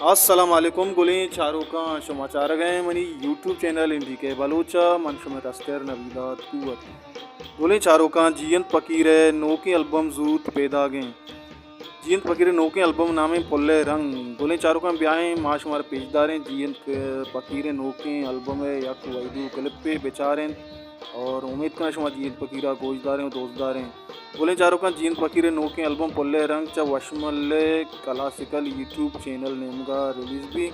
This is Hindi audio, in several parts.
अस्सलाम वालेकुम गुली चारों का समाचार गए मनी यूट्यूब चैनल इंडी के बलूचा मनशुमत अस्कर नबीदात कुवत गुली चारों का जियंत फकीर नोके एल्बम जूत पैदा गए जियंत फकीर नोके एल्बम नामे पुल्ले रंग गुली चारों का ब्याह माशुमार पेशदारें जियंत फकीर नोके एल्बम है या वैदू क्लिप पे बेचारें और उम्मीद का शुमा जीत फकीरा गोशदारें दोस्तदारें बोले चारों का जीन फकीर नोके एल्बम पुल्ले रंग चा वशमल्ले क्लासिकल यूट्यूब चैनल नेम का रिलीज भी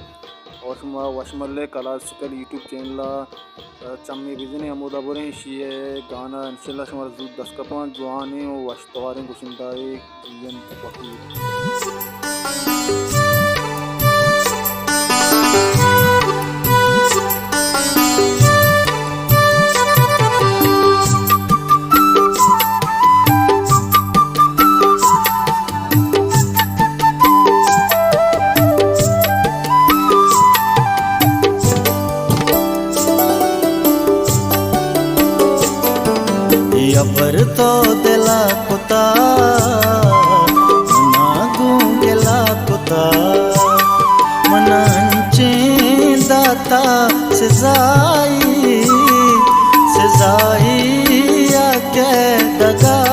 और शुमा वशमल्ले क्लासिकल यूट्यूब चैनल चम्मे बिजने अमोदा बोरे शीए गाना इंशाल्लाह शुमार जूद दस कपान जुआने और वशतवारें गुशिंदाए जीन फकीर अबर तो दिला कुता मना गूंगला कुता मना दाता सजाई आके दगा